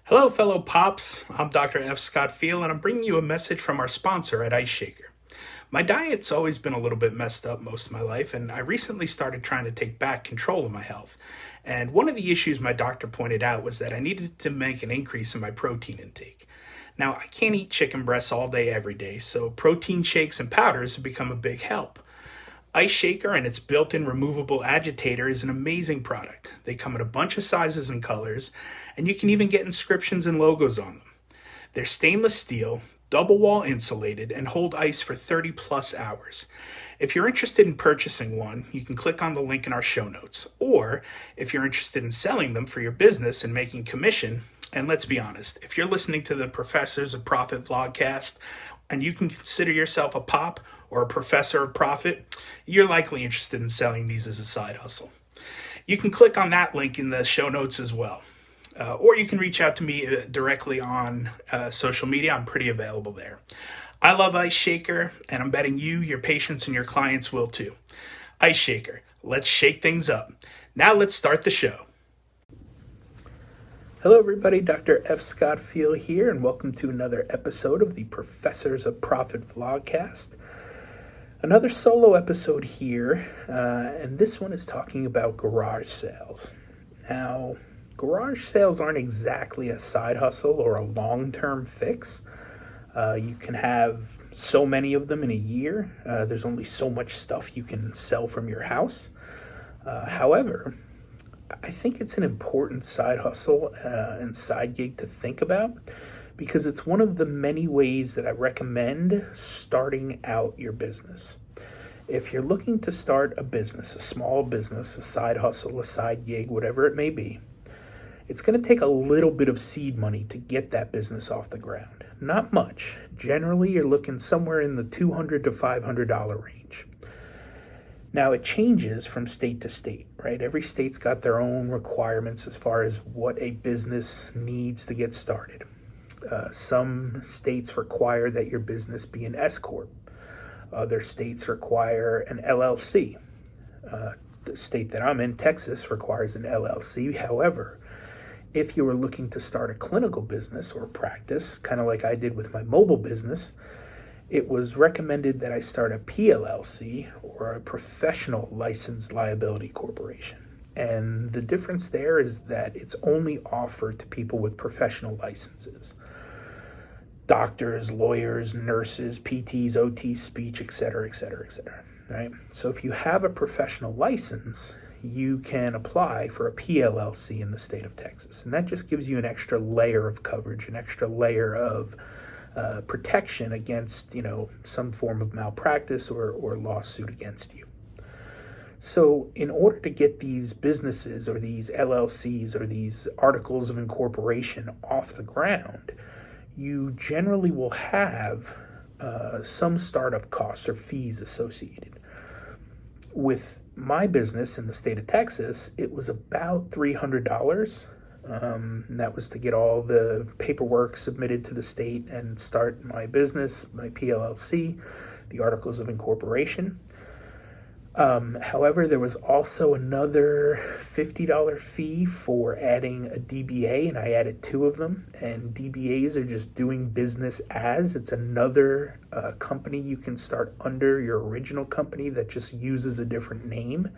Hello, fellow Pops. I'm Dr. F Scott Feil, and I'm bringing you a message from our sponsor at Ice Shaker. My diet's always been a little bit messed up most of my life, and I recently started trying to take back control of my health. And one of the issues my doctor pointed out was that I needed to make an increase in my protein intake. Now, I can't eat chicken breasts all day, every day, so protein shakes and powders have become a big help. Ice Shaker and its built-in removable agitator is an amazing product. They come in a bunch of sizes and colors, and you can even get inscriptions and logos on them. They're stainless steel, double wall insulated, and hold ice for 30 plus hours. If you're interested in purchasing one, you can click on the link in our show notes. Or if you're interested in selling them for your business and making commission, and let's be honest, if you're listening to the Professors of Profit vlogcast and you can consider yourself a pop or a professor of profit, you're likely interested in selling these as a side hustle. You can click on that link in the show notes as well. Or you can reach out to me directly on social media. I'm pretty available there. I love Ice Shaker, and I'm betting you, your patients, and your clients will too. Ice Shaker, let's shake things up. Now let's start the show. Hello everybody, Dr. F Scott Feil here, and welcome to another episode of the Professors of Profit vlogcast. Another solo episode here, and this one is talking about garage sales. Now, garage sales aren't exactly a side hustle or a long-term fix. You can have so many of them in a year. There's only so much stuff you can sell from your house. However, I think it's an important side hustle and side gig to think about because it's one of the many ways that I recommend starting out your business. If you're looking to start a business, a small business, a side hustle, a side gig, whatever it may be, it's going to take a little bit of seed money to get that business off the ground. Not much. Generally, you're looking somewhere in the $200 to $500 range. Now, it changes from state to state, right? Every state's got their own requirements as far as what a business needs to get started. Some states require that your business be an S Corp. Other states require an LLC. The state that I'm in, Texas, requires an LLC. However, if you were looking to start a clinical business or practice, kind of like I did with my mobile business, it was recommended that I start a PLLC or a professional licensed liability corporation. And the difference there is that it's only offered to people with professional licenses. Doctors, lawyers, nurses, PTs, OTs, speech, etc., etc., etc. Right? So if you have a professional license, you can apply for a PLLC in the state of Texas. And that just gives you an extra layer of coverage, an extra layer of protection against, some form of malpractice or lawsuit against you. So in order to get these businesses or these LLCs or these articles of incorporation off the ground, you generally will have some startup costs or fees associated. With my business in the state of Texas, it was about $300. And that was to get all the paperwork submitted to the state and start my business, my PLLC, the articles of incorporation. However, there was also another $50 fee for adding a DBA, and I added 2 of them. And DBAs are just doing business as. It's another company you can start under your original company that just uses a different name.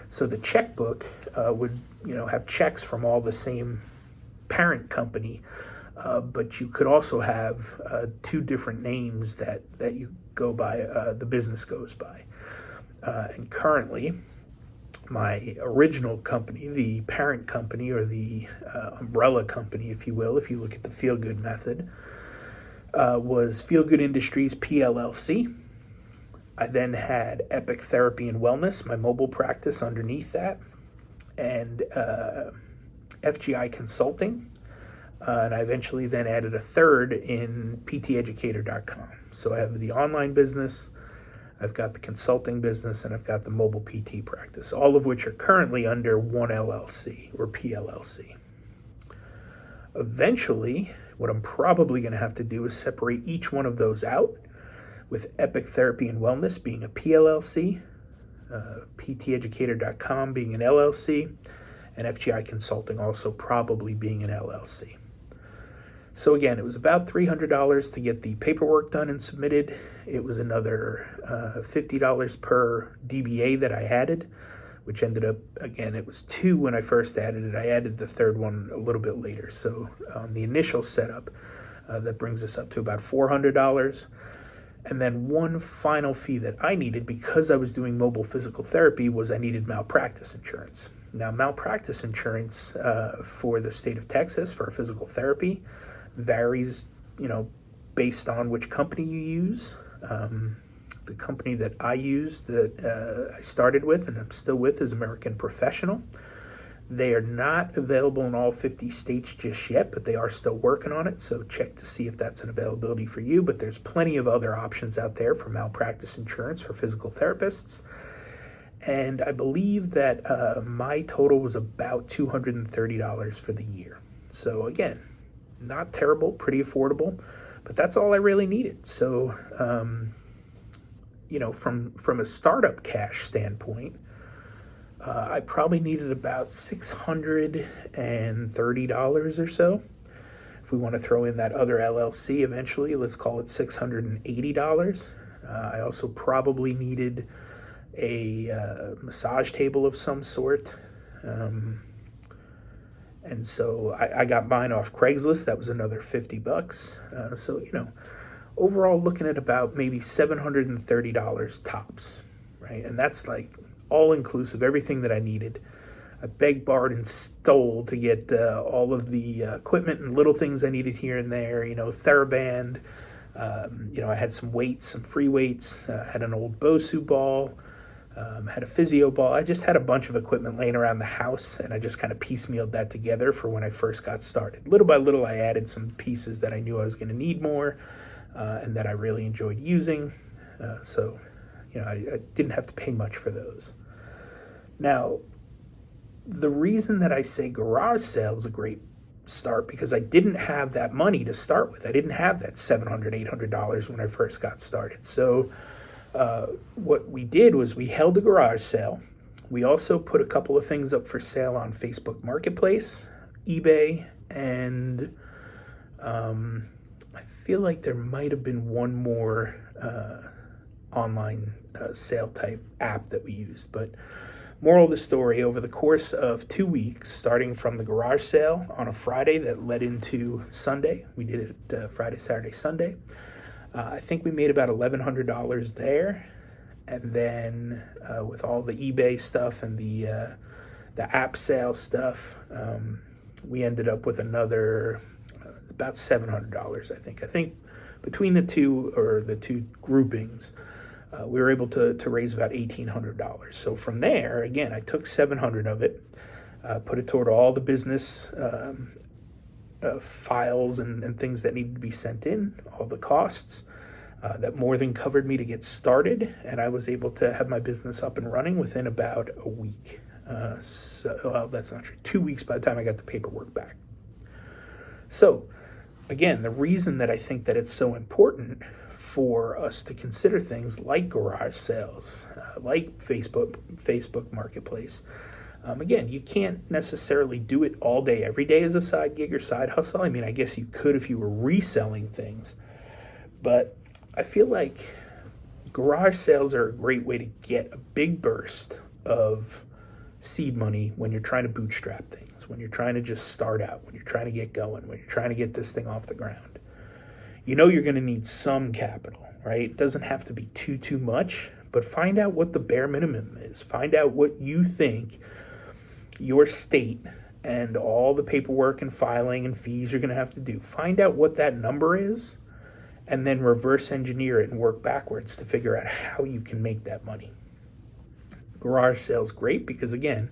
So the checkbook would, have checks from all the same parent company, but you could also have 2 different names that you go by, the business goes by. And currently, my original company, the parent company or the umbrella company, if you will, if you look at the Feel Good method, was Feel Good Industries PLLC. I then had Epic Therapy and Wellness, my mobile practice underneath that, and FGI Consulting. And I eventually then added a third in PTEducator.com. So I have the online business, I've got the consulting business, and I've got the mobile PT practice, all of which are currently under one LLC or PLLC. Eventually, what I'm probably going to have to do is separate each one of those out, with Epic Therapy and Wellness being a PLLC, PTEducator.com being an LLC, and FGI Consulting also probably being an LLC. So again, it was about $300 to get the paperwork done and submitted. It was another $50 per DBA that I added, which ended up, again, it was 2 when I first added it. I added the third one a little bit later. So the initial setup, that brings us up to about $400. And then one final fee that I needed because I was doing mobile physical therapy was I needed malpractice insurance. Now, malpractice insurance for the state of Texas for physical therapy varies, based on which company you use. The company that I used, that I started with and I'm still with, is American Professional. They are not available in all 50 states just yet, but they are still working on it, so check to see if that's an availability for you. But there's plenty of other options out there for malpractice insurance for physical therapists. And I believe that my total was about $230 for the year. So again, not terrible, pretty affordable, but that's all I really needed. So, from a startup cash standpoint, I probably needed about $630 or so. If we want to throw in that other LLC eventually, let's call it $680. I also probably needed a massage table of some sort. And so I got mine off Craigslist. That was another $50. So, overall looking at about maybe $730 tops, right? And that's like all inclusive, everything that I needed. I begged, borrowed, and stole to get all of the equipment and little things I needed here and there, TheraBand. I had some weights, some free weights, had an old Bosu ball, had a physio ball. I just had a bunch of equipment laying around the house, and I just kind of piecemealed that together for when I first got started. Little by little, I added some pieces that I knew I was going to need more, and that I really enjoyed using. So I didn't have to pay much for those. Now, the reason that I say garage sale is a great start, because I didn't have that money to start with. I didn't have that $700, $800 when I first got started. So what we did was we held a garage sale. We also put a couple of things up for sale on Facebook Marketplace, eBay, and I feel like there might have been one more online sale type app that we used. But moral of the story, over the course of 2 weeks, starting from the garage sale on a Friday that led into Sunday, we did it Friday, Saturday, Sunday. I think we made about $1,100 there. And then with all the eBay stuff and the app sale stuff, we ended up with another about $700, I think. I think between the two groupings, we were able to raise about $1,800. So from there, again, I took $700 of it, put it toward all the business files and things that needed to be sent in, all the costs. That more than covered me to get started, and I was able to have my business up and running within about a week. That's not true. 2 weeks by the time I got the paperwork back. So, again, the reason that I think that it's so important for us to consider things like garage sales, like Facebook Marketplace. Again, you can't necessarily do it all day, every day as a side gig or side hustle. I mean, I guess you could if you were reselling things, but I feel like garage sales are a great way to get a big burst of seed money when you're trying to bootstrap things, when you're trying to just start out, when you're trying to get going, when you're trying to get this thing off the ground. You're going to need some capital, right? It doesn't have to be too much, but find out what the bare minimum is. Find out what you think your state and all the paperwork and filing and fees you're going to have to do. Find out what that number is, and then reverse engineer it and work backwards to figure out how you can make that money. Garage sale's great because, again,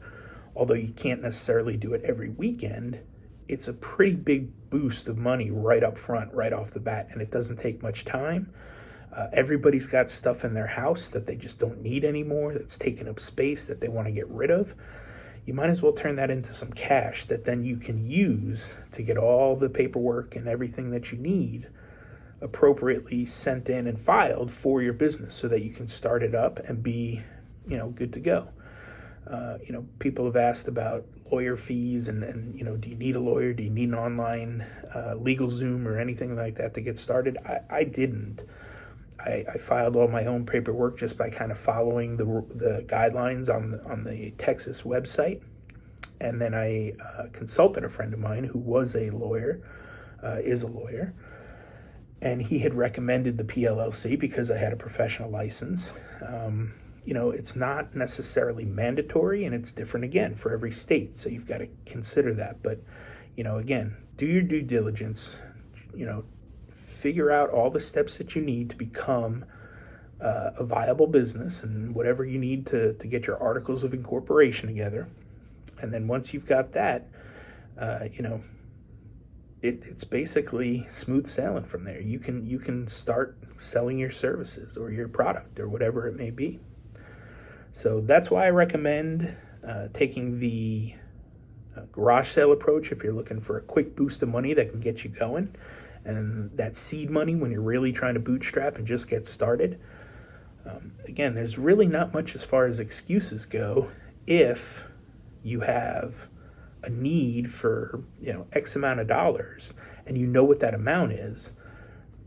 although you can't necessarily do it every weekend, it's a pretty big boost of money right up front, right off the bat, and it doesn't take much time. Everybody's got stuff in their house that they just don't need anymore, that's taking up space that they want to get rid of. You might as well turn that into some cash that then you can use to get all the paperwork and everything that you need appropriately sent in and filed for your business so that you can start it up and be, good to go. People have asked about lawyer fees and, do you need a lawyer? Do you need an online legal Zoom or anything like that to get started? I didn't. I filed all my own paperwork just by kind of following the guidelines on the Texas website. And then I consulted a friend of mine who was a lawyer, is a lawyer, and he had recommended the PLLC because I had a professional license. It's not necessarily mandatory, and it's different again for every state, so you've got to consider that. But, again, do your due diligence, figure out all the steps that you need to become a viable business and whatever you need to get your articles of incorporation together. And then once you've got that, it's basically smooth sailing from there. You can start selling your services or your product or whatever it may be. So that's why I recommend taking the garage sale approach if you're looking for a quick boost of money that can get you going, and that seed money when you're really trying to bootstrap and just get started. Again, there's really not much as far as excuses go if you have a need for X amount of dollars and you know what that amount is.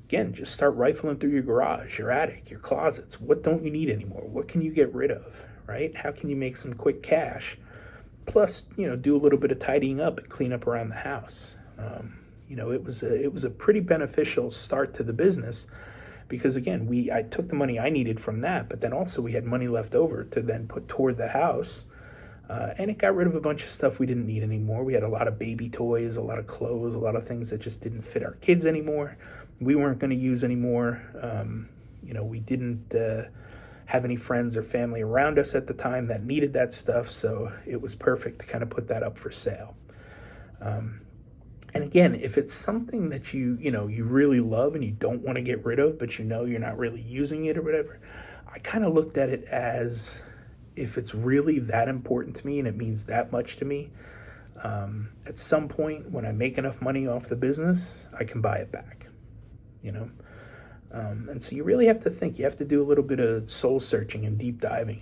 Again, just start rifling through your garage, your attic, your closets. What don't you need anymore? What can you get rid of, right? How can you make some quick cash? Plus, do a little bit of tidying up and clean up around the house. It was a pretty beneficial start to the business because, again, I took the money I needed from that, but then also we had money left over to then put toward the house. And it got rid of a bunch of stuff we didn't need anymore. We had a lot of baby toys, a lot of clothes, a lot of things that just didn't fit our kids anymore. We weren't going to use anymore. We didn't have any friends or family around us at the time that needed that stuff, so it was perfect to kind of put that up for sale. And again, if it's something that you really love and you don't want to get rid of, but you're not really using it or whatever, I kind of looked at it as, if it's really that important to me and it means that much to me, at some point when I make enough money off the business, I can buy it back, and so you really have to think. You have to do a little bit of soul searching and deep diving.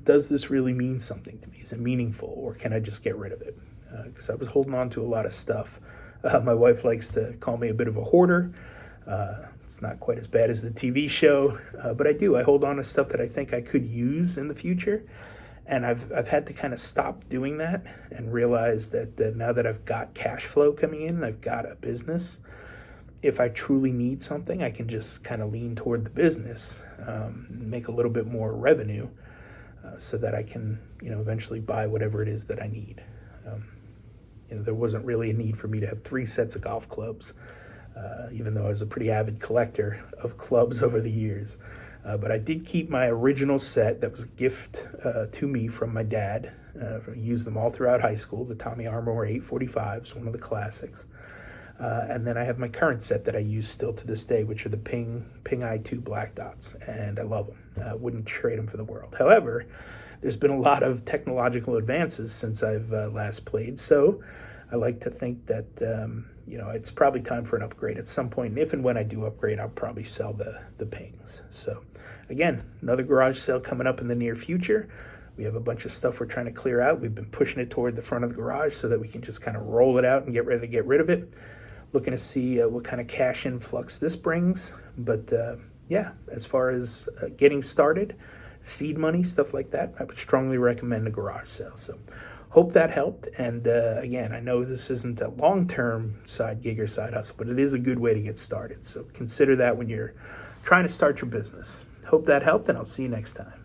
Does this really mean something to me? Is it meaningful, or can I just get rid of it? Because I was holding on to a lot of stuff. My wife likes to call me a bit of a hoarder. It's not quite as bad as the TV show, but I hold on to stuff that I think I could use in the future. And I've had to kind of stop doing that and realize that now that I've got cash flow coming in, I've got a business, if I truly need something, I can just kind of lean toward the business, make a little bit more revenue so that I can, eventually buy whatever it is that I need. There wasn't really a need for me to have 3 sets of golf clubs, even though I was a pretty avid collector of clubs over the years. But I did keep my original set that was a gift to me from my dad. I used them all throughout high school. The Tommy Armour 845s, one of the classics. And then I have my current set that I use still to this day, which are the Ping I2 black dots, and I love them. Wouldn't trade them for the world. However, there's been a lot of technological advances since I've last played, so I like to think that it's probably time for an upgrade at some point. And if and when I do upgrade, I'll probably sell the Pings. So again, another garage sale coming up in the near future. We have a bunch of stuff we're trying to clear out. We've been pushing it toward the front of the garage so that we can just kind of roll it out and get ready to get rid of it. Looking to see what kind of cash influx this brings. But as far as getting started, seed money, stuff like that, I would strongly recommend a garage sale. So hope that helped. And again, I know this isn't a long-term side gig or side hustle, but it is a good way to get started. So consider that when you're trying to start your business. Hope that helped, and I'll see you next time.